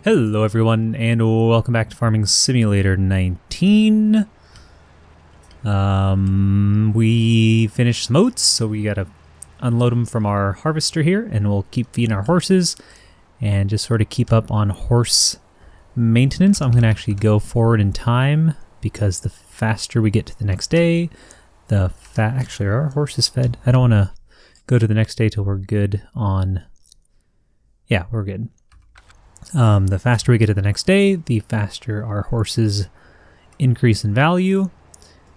Hello everyone, and welcome back to Farming Simulator 19. We finished some oats, so we gotta unload them from our harvester here, and we'll keep feeding our horses and just sort of keep up on horse maintenance. I'm gonna actually go forward in time because the faster we get to the next day, actually are our horses fed? I don't want to go to the next day till we're good on... Yeah, we're good. The faster we get to the next day, the faster our horses increase in value.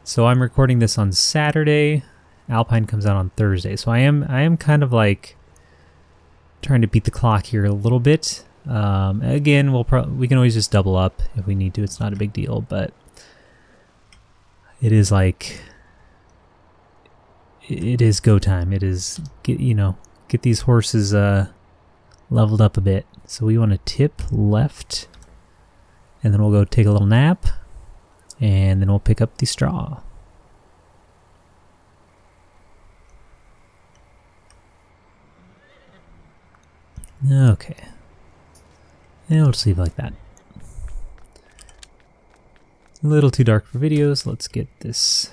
So I'm recording this on Saturday. Alpine comes out on Thursday. So I am kind of like trying to beat the clock here a little bit. Again, we can always just double up if we need to. It's not a big deal, but it is like it is go time. It is get these horses leveled up a bit. So we want to tip left, and then we'll go take a little nap, and then we'll pick up the straw. Okay. And we'll just leave it like that. A little too dark for videos. Let's get this.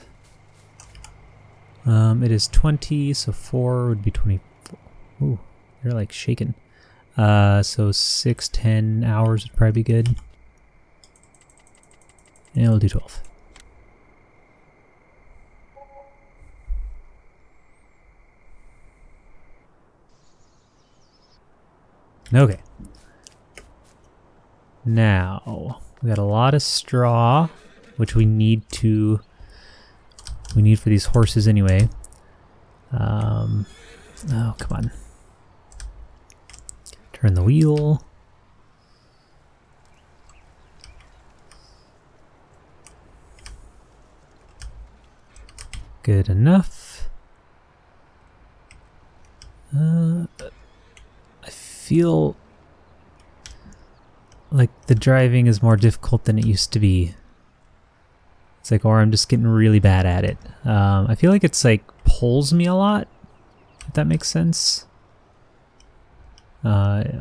It is 20, so 4 would be 24. Ooh, they're like shaking. So 6-10 hours would probably be good. And we'll do 12. Okay. Now, we got a lot of straw, which we need for these horses anyway. Oh, come on. Turn the wheel. Good enough. I feel like the driving is more difficult than it used to be. It's like, or I'm just getting really bad at it. I feel like it's like pulls me a lot, if that makes sense.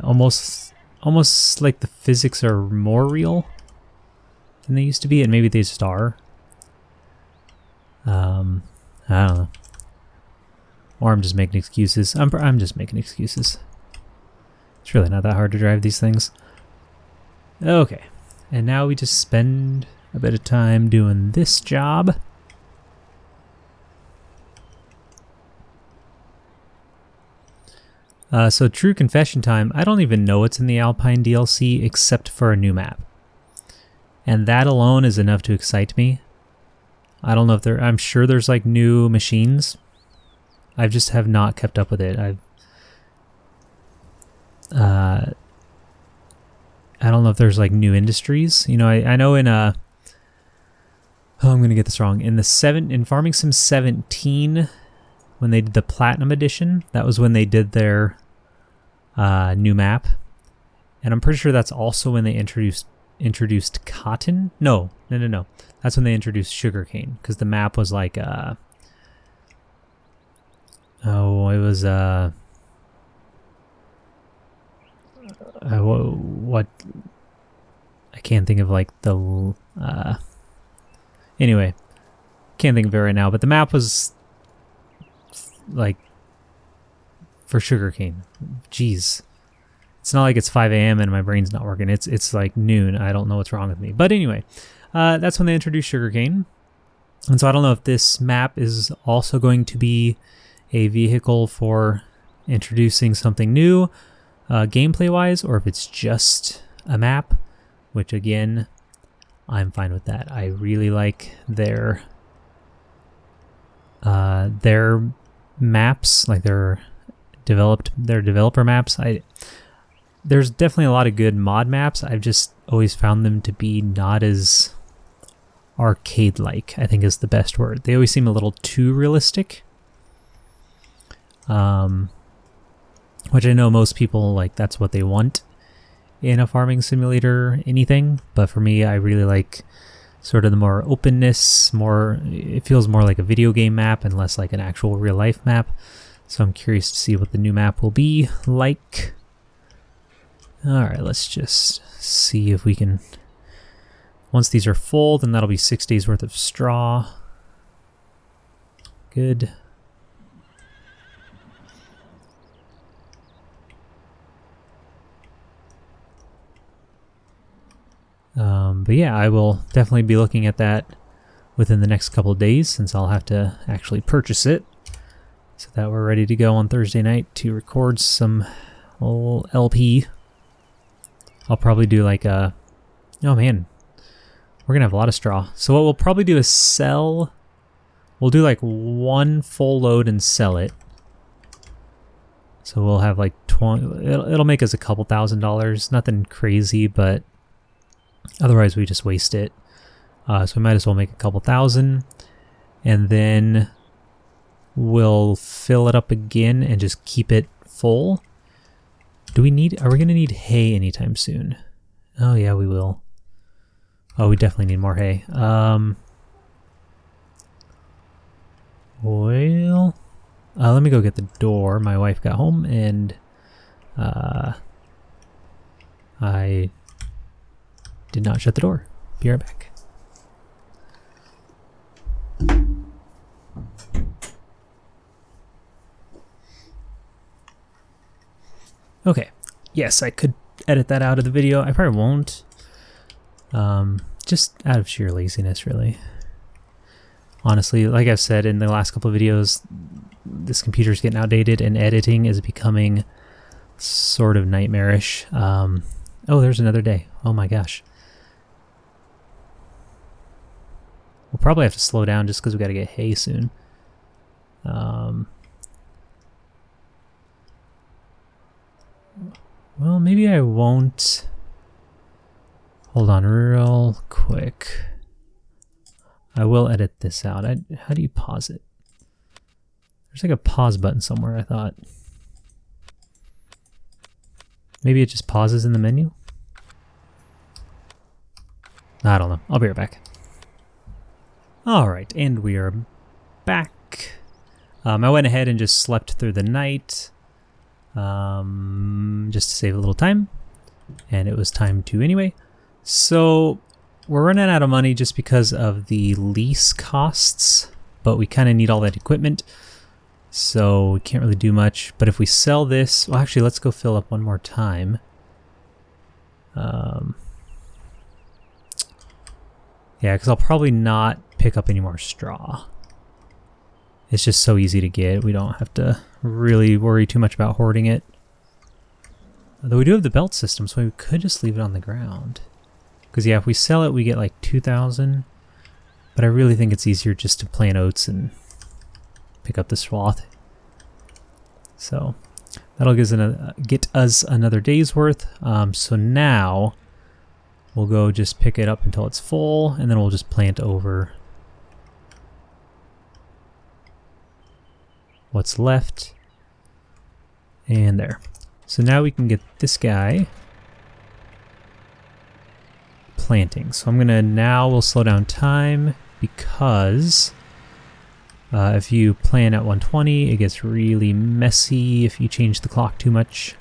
Almost like the physics are more real than they used to be, and maybe they just are. I don't know. Or I'm just making excuses. I'm just making excuses. It's really not that hard to drive these things. Okay, and now we just spend a bit of time doing this job. So true confession time, I don't even know what's in the Alpine DLC except for a new map. And that alone is enough to excite me. I don't know if I'm sure there's like new machines. I just have not kept up with it. I don't know if there's like new industries. You know, I know in I'm gonna get this wrong. In Farming Sim 17, when they did the Platinum Edition, that was when they did their new map, and I'm pretty sure that's also when they introduced cotton. No. That's when they introduced sugarcane, because the map was like it was what I can't think of, like the anyway, can't think of it right now, but the map was like for sugarcane. Jeez, it's not like it's 5 a.m. and my brain's not working. It's like noon. I don't know what's wrong with me. But anyway, that's when they introduced sugarcane, and so I don't know if this map is also going to be a vehicle for introducing something new, gameplay-wise, or if it's just a map. Which again, I'm fine with that. I really like their maps, like their developer maps. There's definitely a lot of good mod maps. I've just always found them to be not as arcade-like, I think is the best word. They always seem a little too realistic. Which I know most people, like, that's what they want in a farming simulator, anything. But for me, I really like sort of the more openness, it feels more like a video game map and less like an actual real life map. So I'm curious to see what the new map will be like. Alright, let's just see if we can... Once these are full, then that'll be 6 days worth of straw. Good. But yeah, I will definitely be looking at that within the next couple of days, since I'll have to actually purchase it, so that we're ready to go on Thursday night to record some old LP. I'll probably do like a... Oh man, we're gonna have a lot of straw. So what we'll probably do is sell... We'll do like one full load and sell it. So we'll have like 20... It'll make us a couple $1,000s. Nothing crazy, but otherwise we just waste it. So we might as well make a couple $1,000. And then we'll fill it up again and just keep it full. Are we gonna need hay anytime soon? Oh yeah, we will. Oh, we definitely need more hay. Well, let me go get the door. My wife got home and I did not shut the door. Be right back. Okay. Yes, I could edit that out of the video. I probably won't. Just out of sheer laziness, really. Honestly, like I've said in the last couple of videos, this computer's getting outdated and editing is becoming sort of nightmarish. Oh, there's another day. Oh my gosh. We'll probably have to slow down just because we got to get hay soon. Well, maybe I won't. Hold on real quick. I will edit this out. How do you pause it? There's like a pause button somewhere, I thought. Maybe it just pauses in the menu? I don't know. I'll be right back. Alright, and we are back. I went ahead and just slept through the night. Just to save a little time. And it was time to anyway. So we're running out of money just because of the lease costs, but we kind of need all that equipment, so we can't really do much. But if we sell this, well, actually, let's go fill up one more time. Yeah, because I'll probably not pick up any more straw. It's just so easy to get. We don't have to really worry too much about hoarding it. Though we do have the belt system, so we could just leave it on the ground. Because yeah, if we sell it, we get like 2,000. But I really think it's easier just to plant oats and pick up the swath. So that'll get us another day's worth. So now we'll go just pick it up until it's full, and then we'll just plant over what's left. And there. So now we can get this guy planting. So I'm gonna we'll slow down time because if you plant at 120, it gets really messy if you change the clock too much.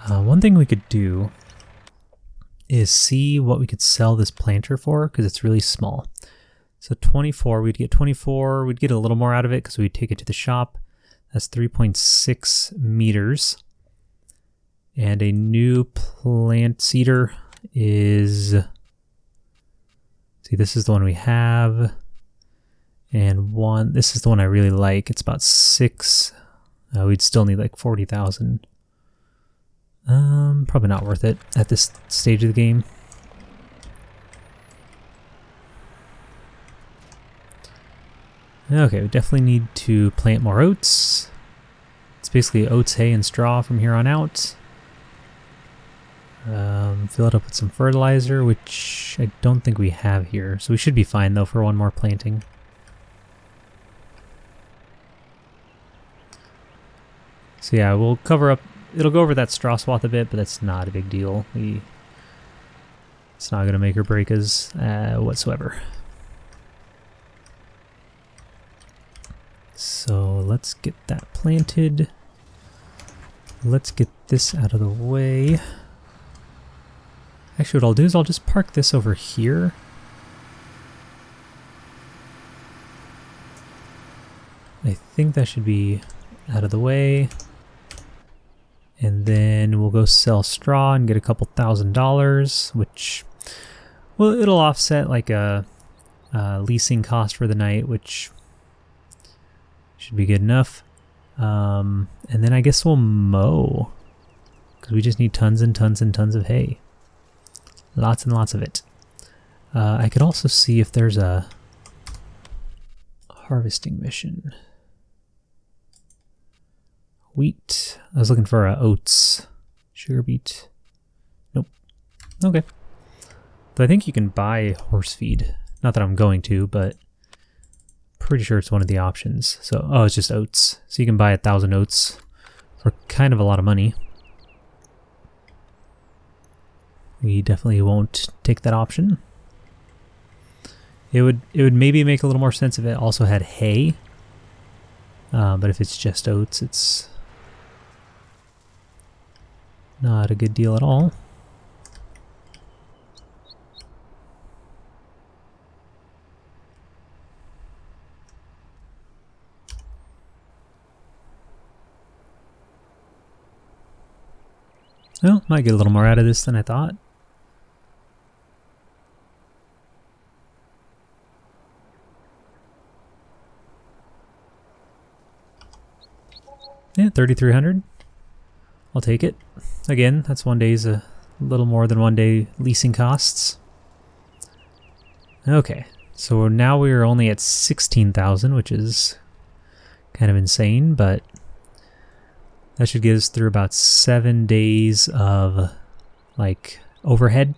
One thing we could do is see what we could sell this planter for, because it's really small. So 24, we'd get 24, we'd get a little more out of it because we'd take it to the shop. That's 3.6 meters. And a new plant seeder is, see, this is the one we have, and this is the one I really like. It's about 6. We'd still need like 40,000. Probably not worth it at this stage of the game. Okay, we definitely need to plant more oats. It's basically oats, hay, and straw from here on out. Fill it up with some fertilizer, which I don't think we have here. So we should be fine though for one more planting. So yeah, we'll cover up, it'll go over that straw swath a bit, but that's not a big deal. It's not going to make or break us whatsoever. So let's get that planted. Let's get this out of the way. Actually, what I'll do is I'll just park this over here. I think that should be out of the way. And then we'll go sell straw and get a couple $1,000, which, well, it'll offset like a leasing cost for the night, which should be good enough. And then I guess we'll mow, because we just need tons and tons and tons of hay. Lots and lots of it. I could also see if there's a harvesting mission. Wheat. I was looking for oats. Sugar beet. Nope. Okay. But I think you can buy horse feed. Not that I'm going to, but pretty sure it's one of the options. So, oh, it's just oats. So you can buy 1,000 oats for kind of a lot of money. We definitely won't take that option. It would maybe make a little more sense if it also had hay. But if it's just oats, it's not a good deal at all. Well, might get a little more out of this than I thought. Yeah, 3,300. I'll take it. Again, that's one day's a little more than one day leasing costs. Okay, so now we're only at 16,000, which is kind of insane, but that should get us through about 7 days of like overhead.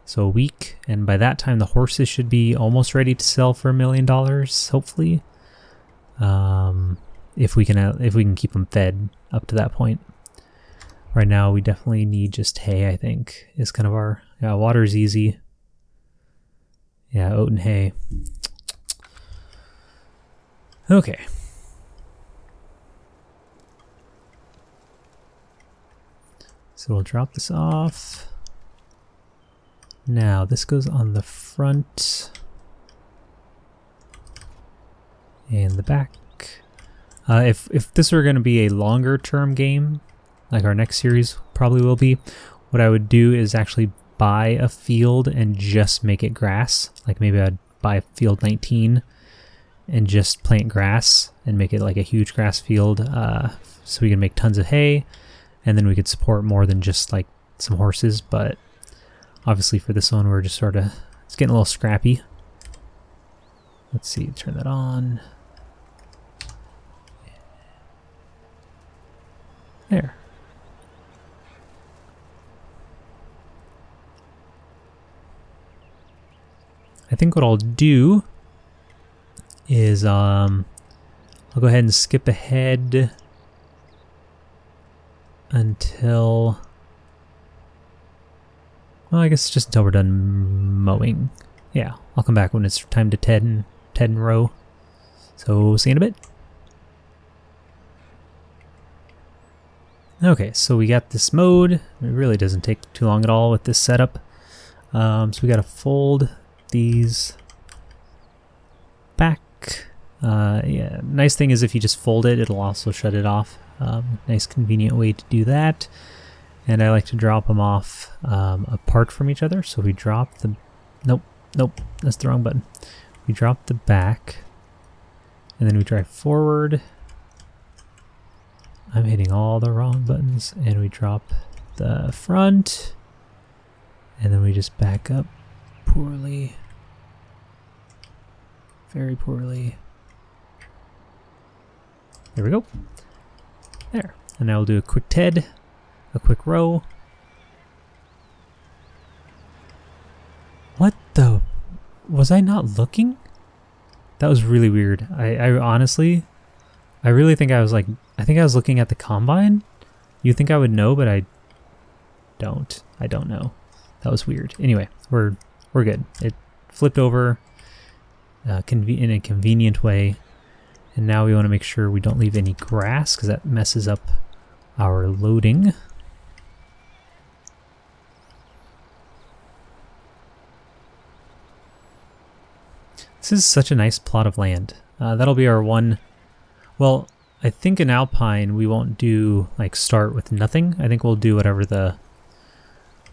So a week, and by that time the horses should be almost ready to sell for $1 million, hopefully. If we can keep them fed up to that point. Right now we definitely need just hay, I think, is kind of our... Yeah, water's easy. Yeah, oat and hay. Okay. So we'll drop this off. Now this goes on the front and the back. If this were going to be a longer term game, like our next series probably will be, what I would do is actually buy a field and just make it grass. Like maybe I'd buy field 19 and just plant grass and make it like a huge grass field, so we can make tons of hay, and then we could support more than just like some horses. But obviously for this one we're just sort of, it's getting a little scrappy. Let's see, turn that on. There. I think what I'll do is I'll go ahead and skip ahead until, well, I guess just until we're done mowing. Yeah, I'll come back when it's time to Ted and row. So see you in a bit. Okay, so we got this mowed. It really doesn't take too long at all with this setup. So we got to fold these back. Yeah, nice thing is if you just fold it, it'll also shut it off. Nice convenient way to do that. And I like to drop them off apart from each other. So we drop the... Nope, that's the wrong button. We drop the back, and then we drive forward. I'm hitting all the wrong buttons, and we drop the front, and then we just back up poorly, very poorly. There we go. There. And now we'll do a quick Ted, a quick row. What the? Was I not looking? That was really weird. I honestly, I really think I was like, I think I was looking at the combine. You think I would know, but I don't. I don't know. That was weird. Anyway, we're good. It flipped over in a convenient way. And now we want to make sure we don't leave any grass, because that messes up our loading. This is such a nice plot of land. That'll be our one. Well, I think in Alpine we won't do like start with nothing. I think we'll do whatever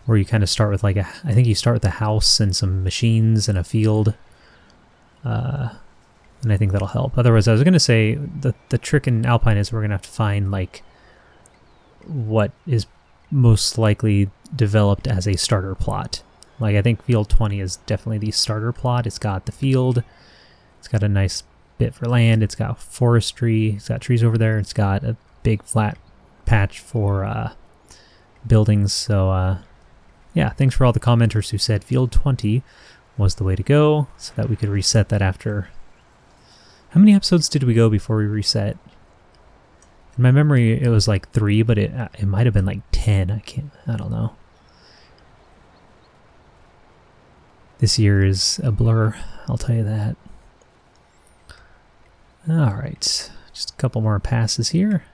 where you kind of start with like I think you start with a house and some machines and a field. And I think that'll help. Otherwise, I was going to say the trick in Alpine is we're going to have to find like what is most likely developed as a starter plot. Like I think field 20 is definitely the starter plot. It's got the field. It's got a nice bit for land. It's got forestry. It's got trees over there. It's got a big flat patch for buildings. So yeah, thanks for all the commenters who said field 20 was the way to go so that we could reset that after. How many episodes did we go before we reset? In my memory, it was like 3, but it might have been like 10. I don't know. This year is a blur, I'll tell you that. All right, just a couple more passes here.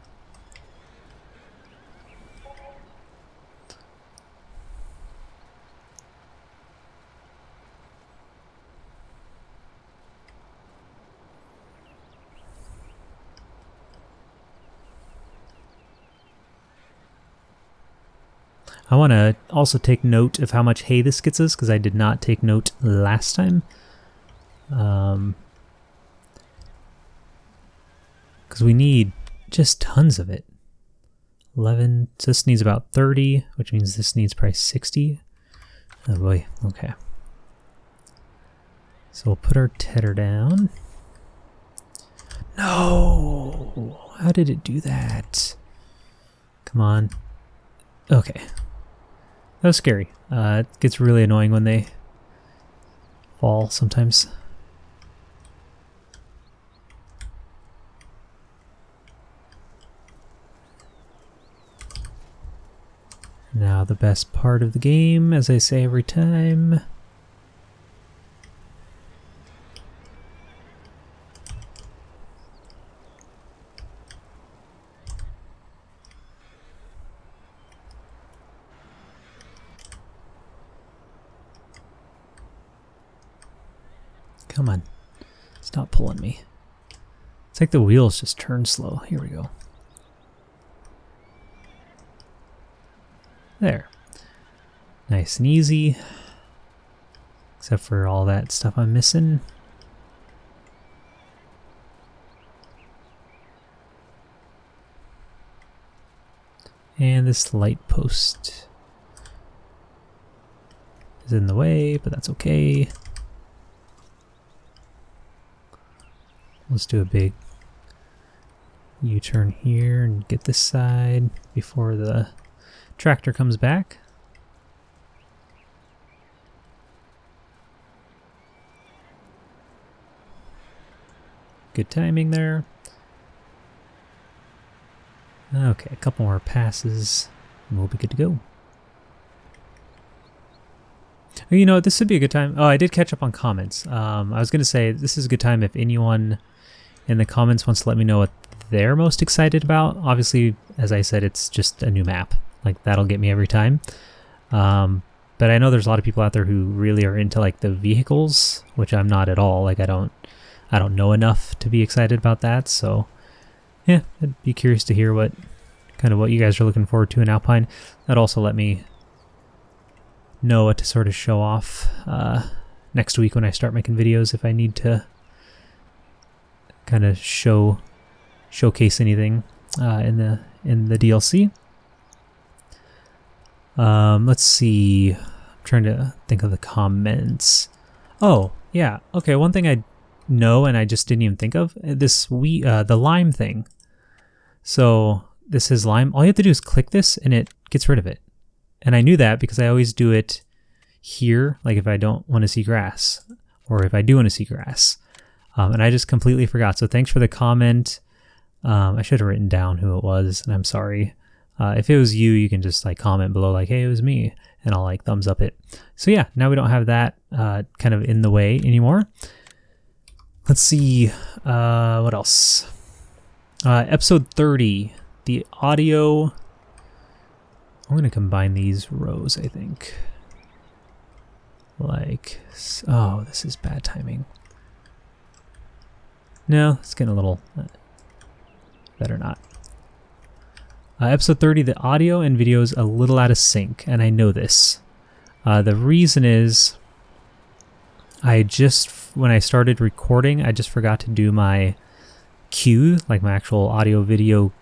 I want to also take note of how much hay this gets us, because I did not take note last time. Because we need just tons of it. 11, so this needs about 30, which means this needs probably 60. Oh boy, okay. So we'll put our tedder down. No! How did it do that? Come on. Okay. That was scary. It gets really annoying when they fall sometimes. Now the best part of the game, as I say every time. Come on. Stop pulling me. It's like the wheels just turn slow. Here we go. There. Nice and easy. Except for all that stuff I'm missing. And this light post is in the way, but that's okay. Let's do a big U-turn here and get this side before the tractor comes back. Good timing there. Okay, a couple more passes and we'll be good to go. You know, this would be a good time. Oh, I did catch up on comments. I was going to say this is a good time if anyone in the comments wants to let me know what they're most excited about. Obviously, as I said, it's just a new map. Like, that'll get me every time. But I know there's a lot of people out there who really are into like the vehicles, which I'm not at all. Like, I don't know enough to be excited about that. So yeah, I'd be curious to hear what you guys are looking forward to in Alpine. That'd also let me know what to sort of show off next week when I start making videos, if I need to kind of showcase anything in the DLC. Let's see. I'm trying to think of the comments. Oh, yeah. Okay, one thing I know and I just didn't even think of, the lime thing. So this is lime. All you have to do is click this and it gets rid of it. And I knew that because I always do it here, like if I don't want to see grass or if I do want to see grass. And I just completely forgot. So thanks for the comment. I should have written down who it was, and I'm sorry. If it was you, you can just like comment below like, hey, it was me, and I'll like thumbs up it. So yeah, now we don't have that kind of in the way anymore. Let's see, what else? Episode 30, the audio, I'm going to combine these rows, I think. Like, oh, this is bad timing. No, it's getting a little, better not. Episode 30, the audio and video is a little out of sync, and I know this. The reason is, when I started recording, I just forgot to do my cue, like my actual audio video,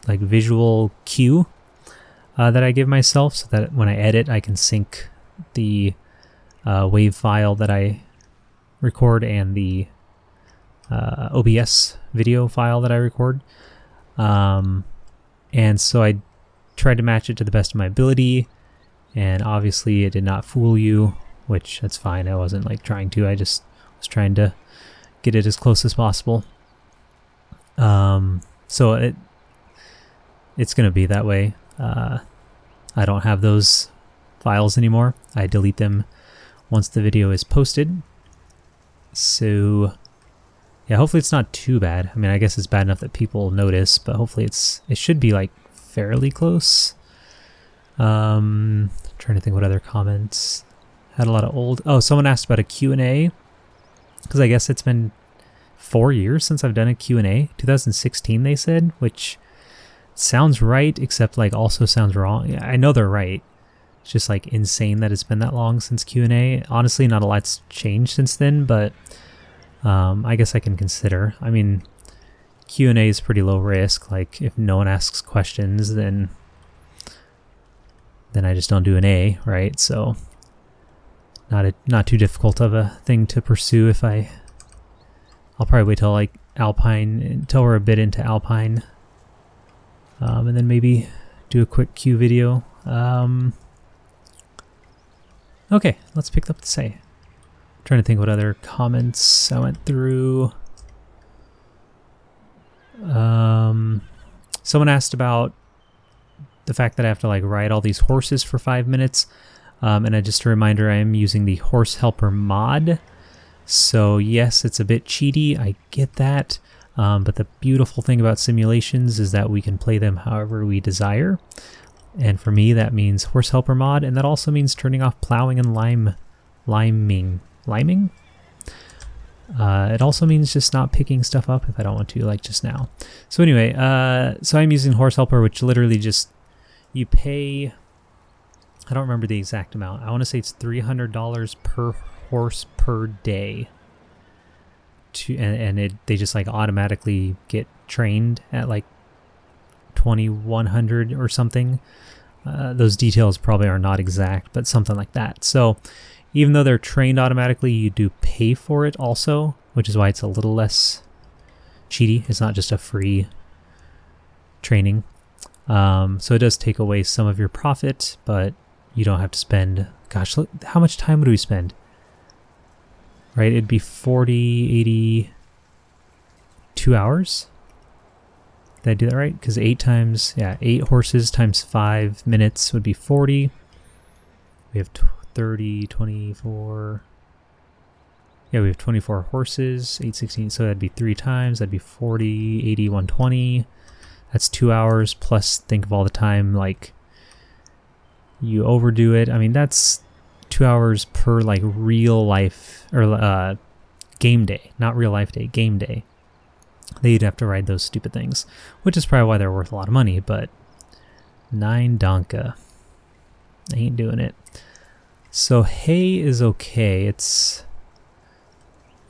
like visual cue that I give myself, so that when I edit, I can sync the wave file that I record and the OBS video file that I record. And so I tried to match it to the best of my ability, and obviously it did not fool you, which that's fine. I wasn't like trying to, I just was trying to get it as close as possible. So it's going to be that way. I don't have those files anymore. I delete them once the video is posted. So yeah, hopefully it's not too bad. I mean, I guess it's bad enough that people notice, but hopefully it should be like fairly close. Trying to think what other comments. Had a lot of old... Oh, someone asked about a Q&A, because I guess it's been 4 years since I've done a Q&A. 2016 they said, which sounds right, except like also sounds wrong. I know they're right. It's just like insane that it's been that long since Q&A. Honestly, not a lot's changed since then, but I guess I can consider. I mean, Q&A is pretty low risk. Like, if no one asks questions, then I just don't do an A, right? So not too difficult of a thing to pursue. I'll probably wait till like Alpine, until we're a bit into Alpine, and then maybe do a quick Q video. Okay, let's pick up the say. Trying to think what other comments I went through. Someone asked about the fact that I have to like ride all these horses for 5 minutes. And just a reminder, I am using the Horse Helper mod. So yes, it's a bit cheaty, I get that. But the beautiful thing about simulations is that we can play them however we desire. And for me, that means Horse Helper mod, and that also means turning off plowing and liming. It also means just not picking stuff up if I don't want to, like just now. So anyway, so I'm using Horse Helper, which literally just, you pay, I don't remember the exact amount. I want to say it's $300 per horse per day. They just like automatically get trained at like 2,100 or something. Those details probably are not exact, but something like that. So even though they're trained automatically, you do pay for it also, which is why it's a little less cheaty. It's not just a free training. So it does take away some of your profit, but you don't have to spend, gosh, look, how much time would we spend? Right, it'd be 40, 80, 2 hours? Did I do that right? Because 8 horses times 5 minutes would be 40. We have 30, 24. Yeah, we have 24 horses, 8, 16, so that'd be 3 times. That'd be 40, 80, 120. That's 2 hours, plus think of all the time, like, you overdo it. I mean, that's 2 hours per, like, real life, or game day. Not real life day, game day. They'd have to ride those stupid things, which is probably why they're worth a lot of money, but 9 Donka. I ain't doing it. So hay is okay. It's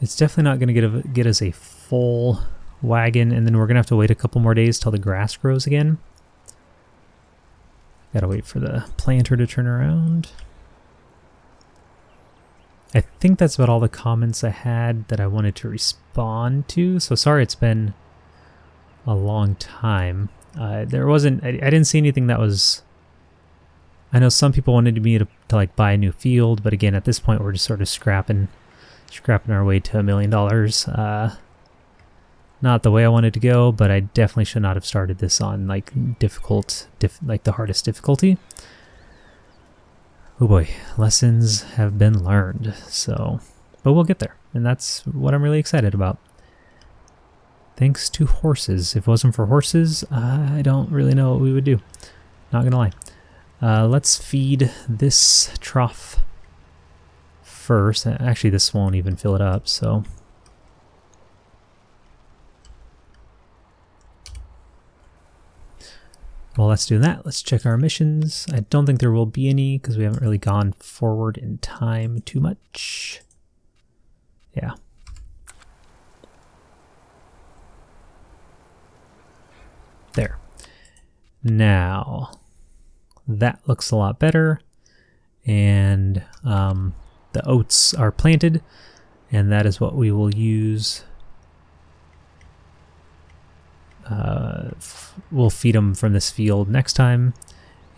definitely not going to get us a full wagon, and then we're going to have to wait a couple more days till the grass grows again. Gotta wait for the planter to turn around. I think that's about all the comments I had that I wanted to respond to. So sorry it's been a long time. I didn't see anything that was... I know some people wanted me to like buy a new field, but again, at this point we're just sort of scrapping our way to $1 million. Not the way I wanted to go, but I definitely should not have started this on like like the hardest difficulty. Oh boy, lessons have been learned. So, but we'll get there, and that's what I'm really excited about. Thanks to horses. If it wasn't for horses, I don't really know what we would do. Not gonna lie. Let's feed this trough first. Actually, this won't even fill it up, so... Well, let's do that. Let's check our missions. I don't think there will be any because we haven't really gone forward in time too much. Yeah. There. Now, that looks a lot better. And the oats are planted, and that is what we will use. We'll feed them from this field next time,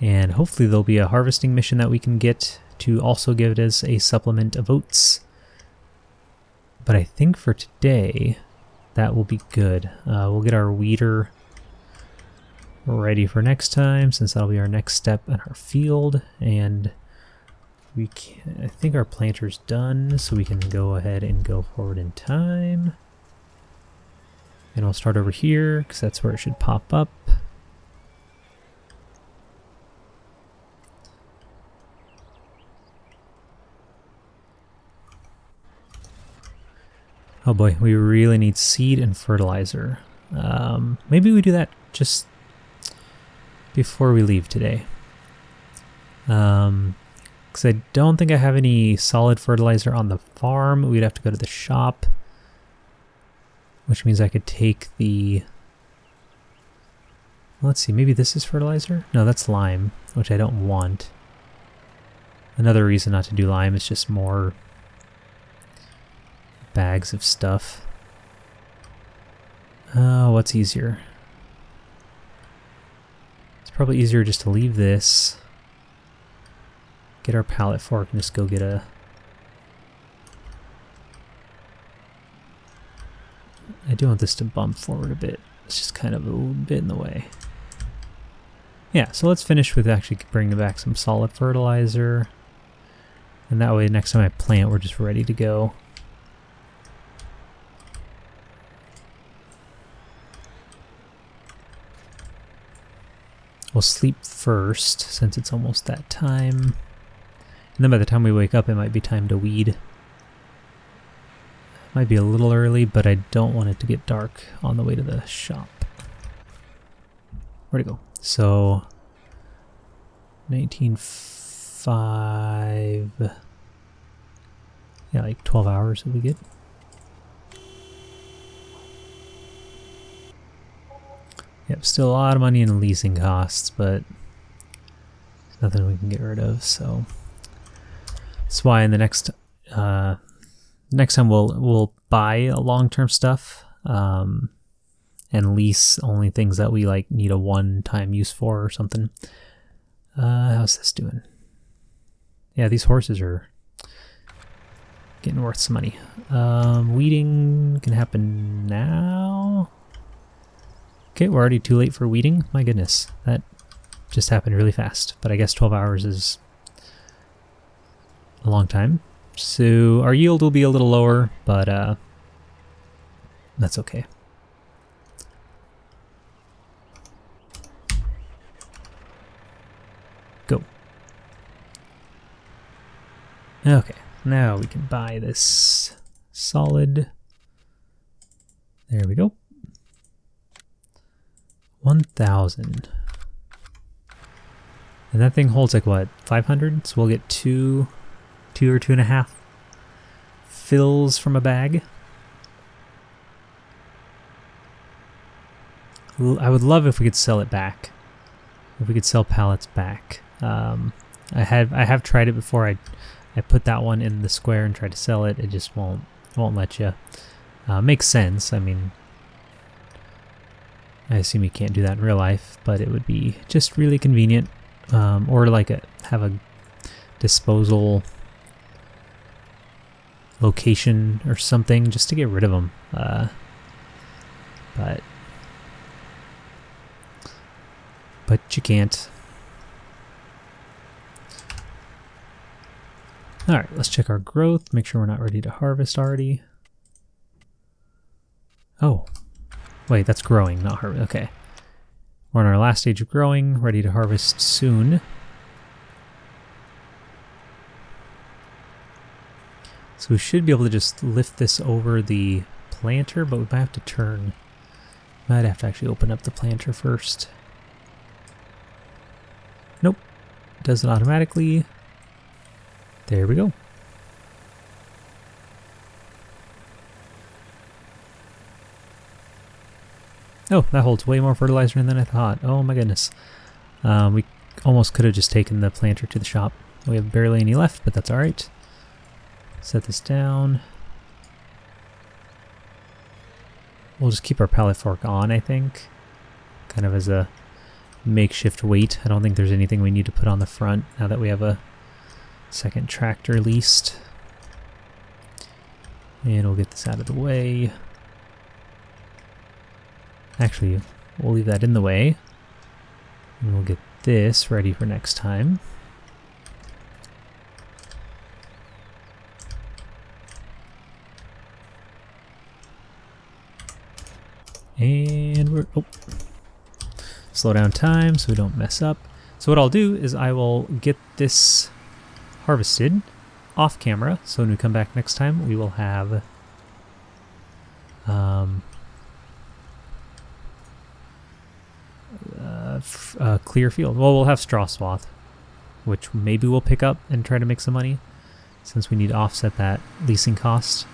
and hopefully there'll be a harvesting mission that we can get to also give it as a supplement of oats. But I think for today, that will be good. We'll get our weeder ready for next time, since that'll be our next step in our field, and I think our planter's done, so we can go ahead and go forward in time. And we'll start over here, because that's where it should pop up. Oh boy, we really need seed and fertilizer. Maybe we do that just before we leave today. Because I don't think I have any solid fertilizer on the farm. We'd have to go to the shop. Which means I could take the... Let's see, maybe this is fertilizer? No, that's lime, which I don't want. Another reason not to do lime is just more bags of stuff. What's easier? It's probably easier just to leave this. Get our pallet fork and just go get a... I do want this to bump forward a bit. It's just kind of a little bit in the way. Yeah, so let's finish with actually bringing back some solid fertilizer. And that way next time I plant, we're just ready to go. We'll sleep first, since it's almost that time. And then by the time we wake up, it might be time to weed. Might be a little early, but I don't want it to get dark on the way to the shop. Where'd it go? So, 19.5... Yeah, like 12 hours will be good. Yep, still a lot of money in leasing costs, but nothing we can get rid of, so... That's why in the next time we'll buy long-term stuff and lease only things that we like need a one-time use for or something. How's this doing? Yeah, these horses are getting worth some money. Weeding can happen now. Okay, we're already too late for weeding. My goodness, that just happened really fast. But I guess 12 hours is a long time. So our yield will be a little lower, but that's okay. Go. Okay, now we can buy this solid. There we go. 1,000. And that thing holds like what, 500? So we'll get two or 2.5 fills from a bag. I would love if we could sell it back. If we could sell pallets back. I have tried it before. I put that one in the square and tried to sell it. It just won't let you. Makes sense. I mean, I assume you can't do that in real life, but it would be just really convenient. Or like have a disposal location or something just to get rid of them. But you can't. Alright, let's check our growth, make sure we're not ready to harvest already. Oh, Wait, that's growing, not harvest. Okay. We're on our last stage of growing, ready to harvest soon. So we should be able to just lift this over the planter, but we might have to turn. Might have to actually open up the planter first. Nope. It does it automatically. There we go. Oh, that holds way more fertilizer than I thought. Oh my goodness. We almost could have just taken the planter to the shop. We have barely any left, but that's alright. Set this down. We'll just keep our pallet fork on, I think. Kind of as a makeshift weight. I don't think there's anything we need to put on the front now that we have a second tractor leased. And we'll get this out of the way. Actually, we'll leave that in the way. And we'll get this ready for next time. And we're... Oh. Slow down time so we don't mess up. So what I'll do is I will get this harvested off camera. So when we come back next time, we will have... clear field. Well, we'll have straw swath, which maybe we'll pick up and try to make some money since we need to offset that leasing cost.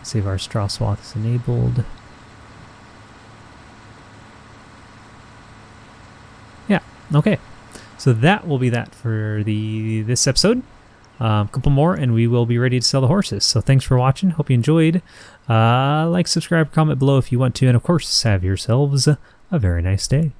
Save our straw swath is enabled. Yeah, okay. So that will be that for this episode. A couple more and we will be ready to sell the horses. So thanks for watching. Hope you enjoyed. Like, subscribe, comment below if you want to. And of course, have yourselves a very nice day.